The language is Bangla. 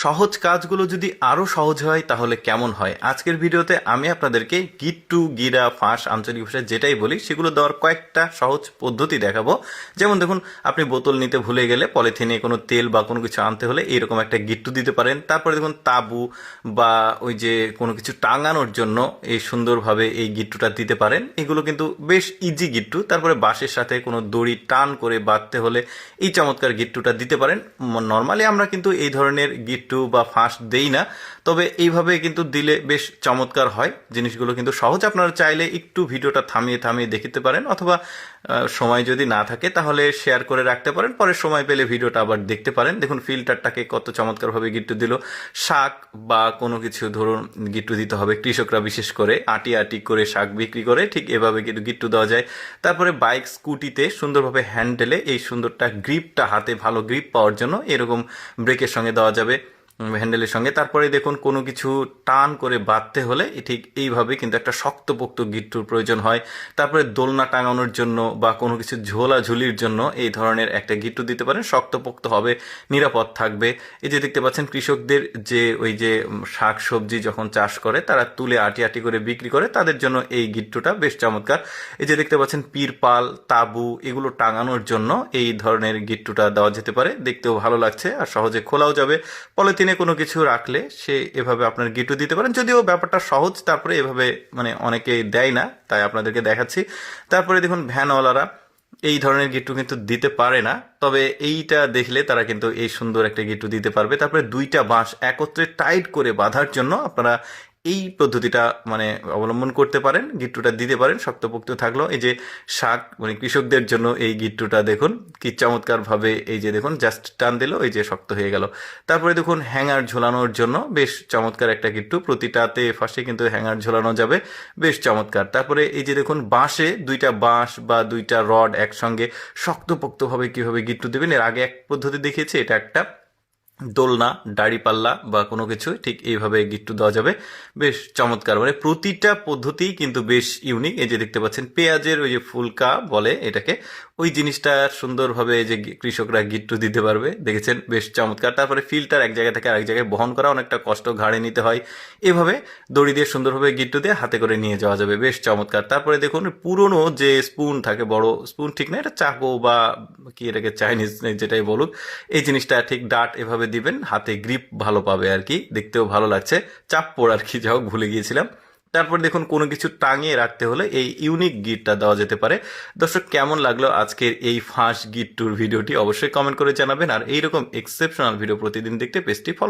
সহজ কাজগুলো যদি আরো সহজ হয় তাহলে কেমন হয়। আজকের ভিডিওতে আমি আপনাদেরকে গিট্টু, গিরা, ফাঁস আঞ্চলিক ভাষায় যেটাই বলি সেগুলো দেওয়ার কয়েকটা সহজ পদ্ধতি দেখাবো। যেমন দেখুন, আপনি বোতল নিতে ভুলে গেলে পলিথিনে কোনো তেল বা কোনো কিছু আনতে হলে এরকম একটা গিট্টু দিতে পারেন। তারপরে দেখুন, তাবু বা ওই যে কোনো কিছু টাঙানোর জন্য এই সুন্দরভাবে এই গিট্টুটা দিতে পারেন। এগুলো কিন্তু বেশ ইজি গিট্টু। তারপরে বাঁশের সাথে কোনো দড়ি টান করে বাঁধতে হলে এই চমৎকার গিট্টুটা দিতে পারেন। নর্মালি আমরা কিন্তু এই ধরনের গিট্টু বা ফাঁস দেই না, তবে এইভাবে কিন্তু দিলে বেশ চমৎকার হয়। জিনিসগুলো কিন্তু সহজ। আপনারা চাইলে একটু ভিডিওটা থামিয়ে থামিয়ে দেখতে পারেন, অথবা সময় যদি না থাকে তাহলে শেয়ার করে রাখতে পারেন, পরে সময় পেলে ভিডিওটা আবার দেখতে পারেন। দেখুন ফিল্টারটাকে কত চমৎকারভাবে গিট্টু দিল। শাক বা কোনো কিছু ধরুন গিট্টু দিতে হবে, কৃষকরা বিশেষ করে আটি আটি করে শাক বিক্রি করে, ঠিক এভাবে কিন্তু গিট্টু দেওয়া যায়। তারপরে বাইক, স্কুটিতে সুন্দরভাবে হ্যান্ডেলে এই সুন্দরটা গ্রিপটা, হাতে ভালো গ্রিপ পাওয়ার জন্য এরকম ব্রেকের সঙ্গে দেওয়া যাবে, হ্যান্ডেলের সঙ্গে। তারপরে দেখুন কোনো কিছু টান করে বাঁধতে হলে ঠিক এইভাবে কিন্তু একটা শক্তপোক্ত গিট্টুর প্রয়োজন হয়। তারপরে দোলনা টাঙানোর জন্য বা কোনো কিছু ঝোলাঝুলির জন্য এই ধরনের একটা গিট্টু দিতে পারেন, শক্তপোক্ত হবে, নিরাপদ থাকবে। এই যে দেখতে পাচ্ছেন কৃষকদের যে ওই যে শাক সবজি যখন চাষ করে তারা তুলে আটি আটি করে বিক্রি করে, তাদের জন্য এই গিট্টুটা বেশ চমৎকার। এই যে দেখতে পাচ্ছেন পিরপাল, তাবু এগুলো টাঙানোর জন্য এই ধরনের গিট্টুটা দেওয়া যেতে পারে। দেখতেও ভালো লাগছে আর সহজে খোলাও যাবে। পলিথিনে কোনো কিছু রাখলে সে এভাবে আপনার গিট্টু দিতে পারেন, যদিও ব্যাপারটা সহজ। তারপরে এভাবে অনেকে দেয় না, তাই আপনাদেরকে দেখাচ্ছি। তারপরে দেখুন ভ্যানওয়ালারা এই ধরনের গিট্টু কিন্তু দিতে পারে না, তবে এইটা দেখলে তারা কিন্তু এই সুন্দর একটা গিট্টু দিতে পারবে। তারপরে দুইটা বাঁশ একত্রে টাইট করে বাঁধার জন্য আপনারা এই পদ্ধতিটা অবলম্বন করতে পারেন, গিট্টুটা দিতে পারেন, শক্তপোক্ত থাকলো। এই যে শাক কৃষকদের জন্য এই গিট্টুটা দেখুন কি চমৎকার ভাবে, এই যে দেখুন জাস্ট টান দিল, এই যে শক্ত হয়ে গেল। তারপরে দেখুন হ্যাঙ্গার ঝোলানোর জন্য বেশ চমৎকার একটা গিট্টু, প্রতিটাতে ফাঁসে কিন্তু হ্যাঙ্গার ঝোলানো যাবে, বেশ চমৎকার। তারপরে এই যে দেখুন বাঁশে দুইটা বাঁশ বা দুইটা রড একসঙ্গে শক্তপোক্তভাবে কিভাবে গিট্টু দেবেন, এর আগে এক পদ্ধতি দেখিয়েছি, এটা একটা দোলনা, দাড়িপাল্লা বা কোনো কিছু ঠিক এইভাবে গিট্টু দেওয়া যাবে, বেশ চমৎকার। প্রতিটা পদ্ধতি কিন্তু বেশ ইউনিক। এই যে দেখতে পাচ্ছেন পেঁয়াজের ওই যে ফুলকা বলে এটাকে, ওই জিনিসটা সুন্দরভাবে যে কৃষকরা গিট্টু দিতে পারবে, দেখেছেন, বেশ চমৎকার। তারপরে ফিল্টার এক জায়গা থেকে আরেক জায়গায় বহন করা অনেকটা কষ্ট, ঘাড়ে নিতে হয়। এভাবে দড়ি দিয়ে সুন্দরভাবে গিট্টু দিয়ে হাতে করে নিয়ে যাওয়া যাবে, বেশ চমৎকার। তারপরে দেখুন পুরনো যে স্পুন থাকে, বড় স্পুন ঠিক না, এটা চাকু বা কি এটাকে চাইনিজ যেটাই বলুক, এই জিনিসটা ঠিক ডাট এভাবে দিবেন, হাতে গ্রিপ ভালো পাবে আর কি, দেখতেও ভালো লাগছে। চাপ পড় আর কি, যাও ভুলে গিয়েছিলাম। তারপর দেখুন কোনো কিছু টাঙিয়ে রাখতে হলে এই ইউনিক গিটটা দেওয়া যেতে পারে। দর্শক, কেমন লাগলো আজকের এই ফাঁস গিট্টুর ভিডিওটি অবশ্যই কমেন্ট করে জানাবেন। আর এইরকম এক্সেপশনাল ভিডিও প্রতিদিন দেখতে পেজটি ফলো